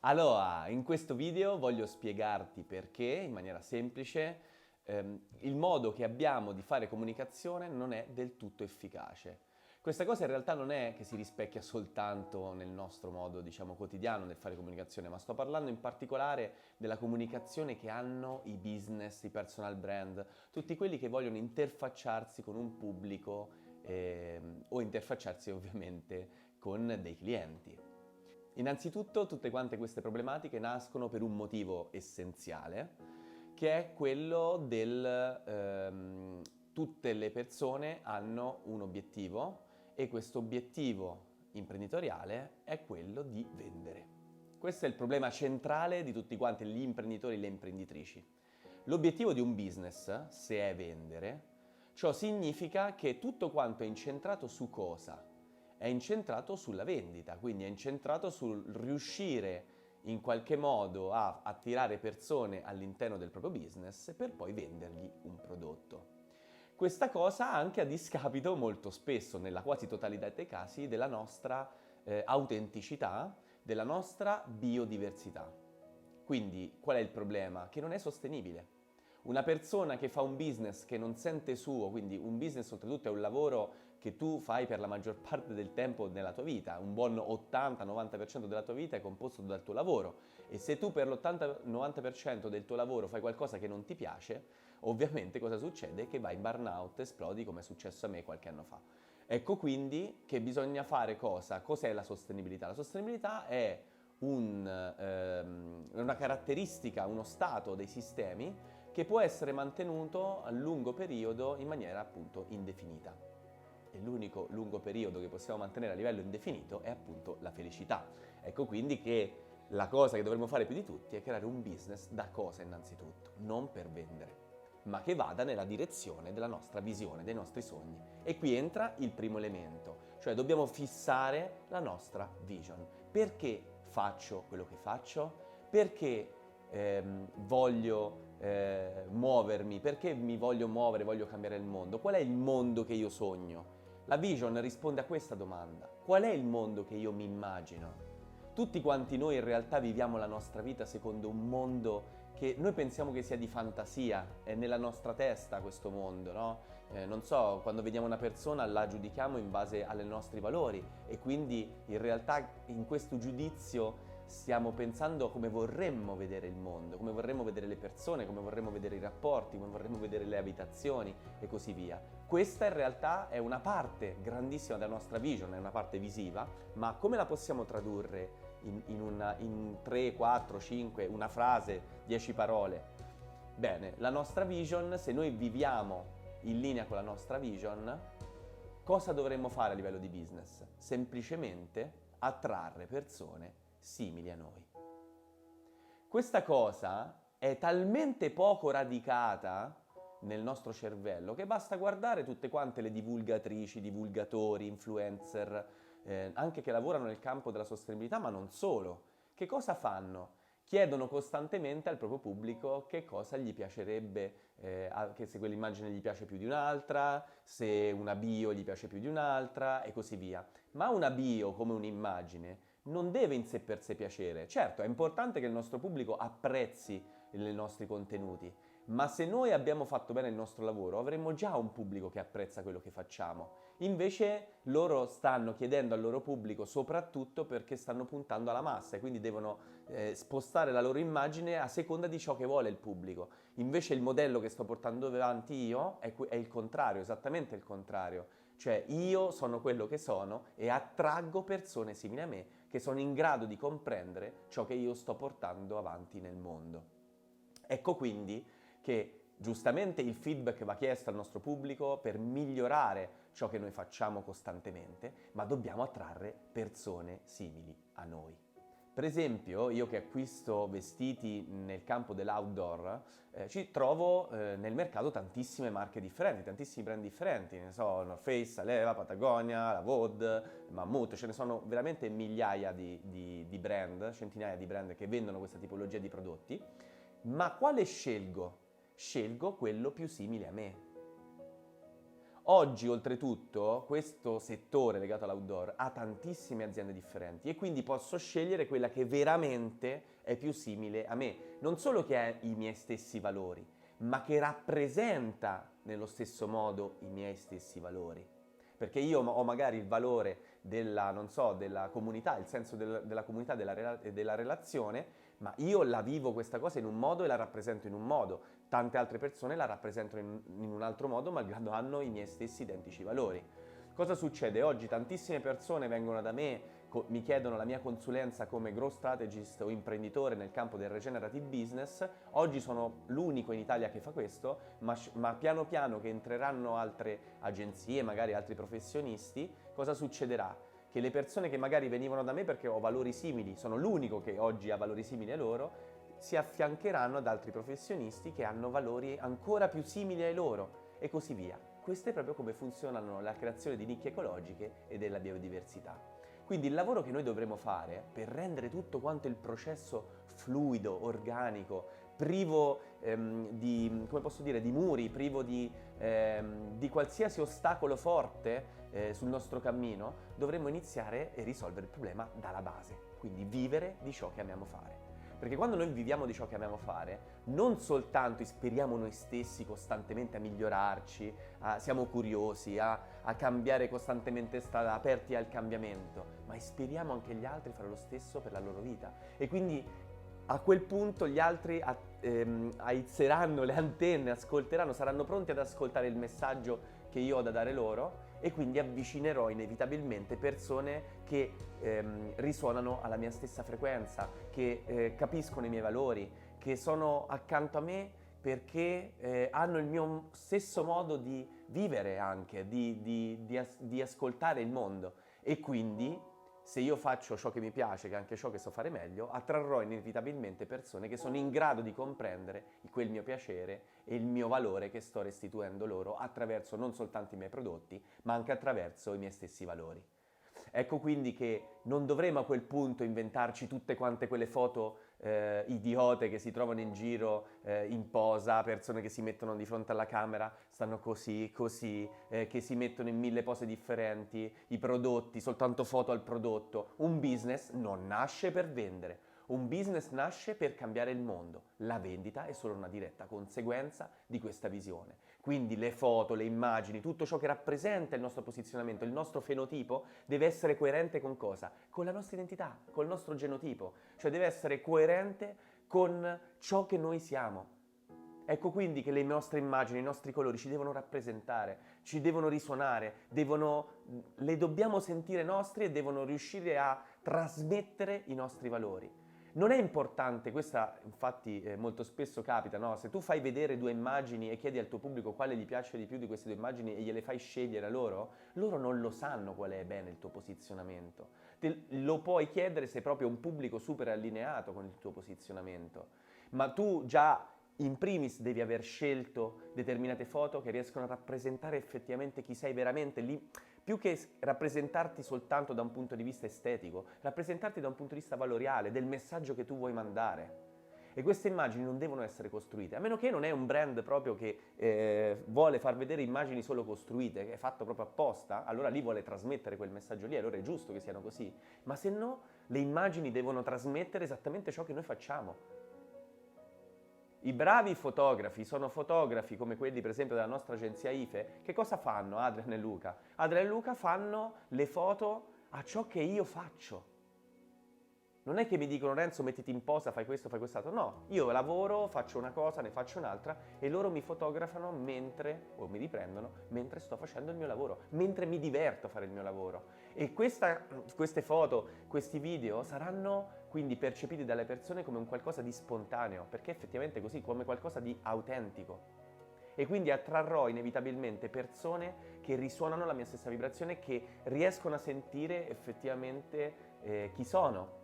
Allora, in questo video voglio spiegarti perché, in maniera semplice, il modo che abbiamo di fare comunicazione non è del tutto efficace. Questa cosa in realtà non è che si rispecchia soltanto nel nostro modo, diciamo, quotidiano nel fare comunicazione, ma sto parlando in particolare della comunicazione che hanno i business, i personal brand, tutti quelli che vogliono interfacciarsi con un pubblico o interfacciarsi ovviamente con dei clienti. Innanzitutto tutte quante queste problematiche nascono per un motivo essenziale, che è quello tutte le persone hanno un obiettivo e questo obiettivo imprenditoriale è quello di vendere. Questo è il problema centrale di tutti quanti gli imprenditori e le imprenditrici. L'obiettivo di un business, se è vendere, ciò significa che tutto quanto è incentrato su cosa? È incentrato sulla vendita, quindi è incentrato sul riuscire in qualche modo a attirare persone all'interno del proprio business per poi vendergli un prodotto. Questa cosa anche a discapito molto spesso, nella quasi totalità dei casi, della nostra autenticità, della nostra biodiversità. Quindi qual è il problema? Che non è sostenibile. Una persona che fa un business che non sente suo, quindi un business oltretutto è un lavoro che tu fai per la maggior parte del tempo nella tua vita, un buon 80-90% della tua vita è composto dal tuo lavoro e se tu per l'80-90% del tuo lavoro fai qualcosa che non ti piace, ovviamente cosa succede? Che vai in burnout, esplodi come è successo a me qualche anno fa. Ecco quindi che bisogna fare cosa? Cos'è la sostenibilità? La sostenibilità è una caratteristica, uno stato dei sistemi che può essere mantenuto a lungo periodo in maniera appunto indefinita. E l'unico lungo periodo che possiamo mantenere a livello indefinito è appunto la felicità. Ecco quindi che la cosa che dovremmo fare più di tutti è creare un business da cosa innanzitutto, non per vendere, ma che vada nella direzione della nostra visione, dei nostri sogni. E qui entra il primo elemento, cioè dobbiamo fissare la nostra vision. Perché faccio quello che faccio? Perché voglio muovermi? Perché mi voglio muovere, voglio cambiare il mondo? Qual è il mondo che io sogno? La vision risponde a questa domanda. Qual è il mondo che io mi immagino? Tutti quanti noi in realtà viviamo la nostra vita secondo un mondo che noi pensiamo che sia di fantasia, è nella nostra testa questo mondo, no? Non so, quando vediamo una persona la giudichiamo in base ai nostri valori e quindi in realtà in questo giudizio stiamo pensando come vorremmo vedere il mondo, come vorremmo vedere le persone, come vorremmo vedere i rapporti, come vorremmo vedere le abitazioni e così via. Questa in realtà è una parte grandissima della nostra vision, è una parte visiva, ma come la possiamo tradurre in 3, 4, 5, una frase, 10 parole? Bene, la nostra vision, se noi viviamo in linea con la nostra vision, cosa dovremmo fare a livello di business? Semplicemente attrarre persone simili a noi. Questa cosa è talmente poco radicata nel nostro cervello che basta guardare tutte quante le divulgatrici, divulgatori, influencer, anche che lavorano nel campo della sostenibilità, ma non solo. Che cosa fanno? Chiedono costantemente al proprio pubblico che cosa gli piacerebbe, che se quell'immagine gli piace più di un'altra, se una bio gli piace più di un'altra e così via. Ma una bio come un'immagine non deve in sé per sé piacere. Certo, è importante che il nostro pubblico apprezzi i nostri contenuti, ma se noi abbiamo fatto bene il nostro lavoro, avremo già un pubblico che apprezza quello che facciamo. Invece loro stanno chiedendo al loro pubblico soprattutto perché stanno puntando alla massa e quindi devono spostare la loro immagine a seconda di ciò che vuole il pubblico. Invece il modello che sto portando avanti io è il contrario, esattamente il contrario. Cioè io sono quello che sono e attraggo persone simili a me che sono in grado di comprendere ciò che io sto portando avanti nel mondo. Ecco quindi che giustamente il feedback va chiesto al nostro pubblico per migliorare ciò che noi facciamo costantemente, ma dobbiamo attrarre persone simili a noi. Per esempio, io che acquisto vestiti nel campo dell'outdoor, ci trovo nel mercato tantissime marche differenti, tantissimi brand differenti, ne so, North Face, Aleva, Patagonia, la Vaude, Mammut, ce ne sono veramente migliaia di brand, centinaia di brand che vendono questa tipologia di prodotti, ma quale scelgo? Scelgo quello più simile a me. Oggi, oltretutto, questo settore legato all'outdoor ha tantissime aziende differenti e quindi posso scegliere quella che veramente è più simile a me, non solo che ha i miei stessi valori, ma che rappresenta nello stesso modo i miei stessi valori. Perché io ho magari il valore della, non so, della comunità, il senso della comunità, della relazione, ma io la vivo questa cosa in un modo e la rappresento in un modo. Tante altre persone la rappresentano in un altro modo, malgrado hanno i miei stessi identici valori. Cosa succede? Oggi tantissime persone vengono da me, mi chiedono la mia consulenza come growth strategist o imprenditore nel campo del regenerative business. Oggi sono l'unico in Italia che fa questo, ma piano piano che entreranno altre agenzie, magari altri professionisti, cosa succederà? Che le persone che magari venivano da me perché ho valori simili, sono l'unico che oggi ha valori simili a loro, si affiancheranno ad altri professionisti che hanno valori ancora più simili ai loro e così via. Questo è proprio come funzionano la creazione di nicchie ecologiche e della biodiversità. Quindi il lavoro che noi dovremo fare per rendere tutto quanto il processo fluido, organico, privo come posso dire, di muri, privo di qualsiasi ostacolo forte sul nostro cammino, dovremo iniziare e risolvere il problema dalla base, quindi vivere di ciò che amiamo fare. Perché quando noi viviamo di ciò che amiamo fare, non soltanto ispiriamo noi stessi costantemente a migliorarci, siamo curiosi, a cambiare costantemente strada, aperti al cambiamento, ma ispiriamo anche gli altri a fare lo stesso per la loro vita. E quindi a quel punto gli altri aizzeranno le antenne, ascolteranno, saranno pronti ad ascoltare il messaggio che io ho da dare loro e quindi avvicinerò inevitabilmente persone che risuonano alla mia stessa frequenza, che capiscono i miei valori, che sono accanto a me perché hanno il mio stesso modo di vivere anche, di ascoltare il mondo e quindi se io faccio ciò che mi piace, che è anche ciò che so fare meglio, attrarrò inevitabilmente persone che sono in grado di comprendere quel mio piacere e il mio valore che sto restituendo loro attraverso non soltanto i miei prodotti, ma anche attraverso i miei stessi valori. Ecco quindi che non dovremo a quel punto inventarci tutte quante quelle foto idiote che si trovano in giro in posa, persone che si mettono di fronte alla camera, stanno così, che si mettono in 1000 pose differenti, i prodotti, soltanto foto al prodotto. Un business non nasce per vendere, un business nasce per cambiare il mondo. La vendita è solo una diretta conseguenza di questa visione. Quindi le foto, le immagini, tutto ciò che rappresenta il nostro posizionamento, il nostro fenotipo, deve essere coerente con cosa? Con la nostra identità, col nostro genotipo. Cioè deve essere coerente con ciò che noi siamo. Ecco quindi che le nostre immagini, i nostri colori ci devono rappresentare, ci devono risuonare, le dobbiamo sentire nostri e devono riuscire a trasmettere i nostri valori. Non è importante, questa infatti molto spesso capita, no? Se tu fai vedere due immagini e chiedi al tuo pubblico quale gli piace di più di queste due immagini e gliele fai scegliere a loro non lo sanno qual è bene il tuo posizionamento. Lo puoi chiedere se proprio un pubblico super allineato con il tuo posizionamento, ma tu già in primis devi aver scelto determinate foto che riescono a rappresentare effettivamente chi sei veramente lì, più che rappresentarti soltanto da un punto di vista estetico, rappresentarti da un punto di vista valoriale, del messaggio che tu vuoi mandare. E queste immagini non devono essere costruite, a meno che non è un brand proprio che vuole far vedere immagini solo costruite, che è fatto proprio apposta, allora lì vuole trasmettere quel messaggio lì, allora è giusto che siano così. Ma se no, le immagini devono trasmettere esattamente ciò che noi facciamo. I bravi fotografi sono fotografi come quelli per esempio della nostra agenzia IFE. Che cosa fanno Adrian e Luca? Adrian e Luca fanno le foto a ciò che io faccio. Non è che mi dicono Renzo mettiti in posa, fai questo, fai quest'altro. No, io lavoro, faccio una cosa, ne faccio un'altra e loro mi fotografano o mi riprendono mentre sto facendo il mio lavoro, mentre mi diverto a fare il mio lavoro. E queste foto, questi video saranno quindi percepiti dalle persone come un qualcosa di spontaneo, perché effettivamente è così, come qualcosa di autentico. E quindi attrarrò inevitabilmente persone che risuonano la mia stessa vibrazione, che riescono a sentire effettivamente chi sono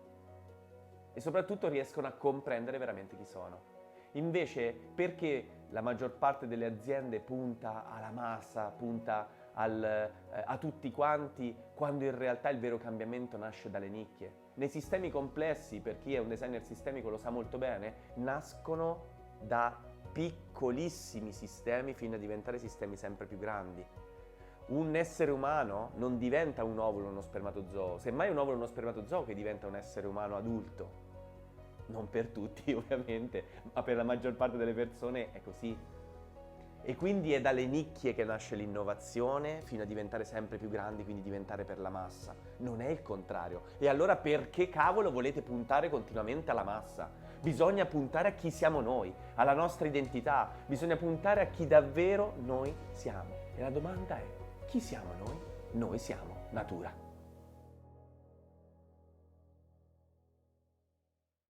e soprattutto riescono a comprendere veramente chi sono. Invece, perché la maggior parte delle aziende punta alla massa, punta a tutti quanti, quando in realtà il vero cambiamento nasce dalle nicchie? Nei sistemi complessi, per chi è un designer sistemico lo sa molto bene, nascono da piccolissimi sistemi fino a diventare sistemi sempre più grandi. Un essere umano non diventa un ovulo o uno spermatozoo, semmai un ovulo o uno spermatozoo che diventa un essere umano adulto. Non per tutti ovviamente, ma per la maggior parte delle persone è così. E quindi è dalle nicchie che nasce l'innovazione fino a diventare sempre più grandi, quindi diventare per la massa. Non è il contrario. E allora perché cavolo volete puntare continuamente alla massa? Bisogna puntare a chi siamo noi, alla nostra identità, bisogna puntare a chi davvero noi siamo. E la domanda è: chi siamo noi? Noi siamo natura.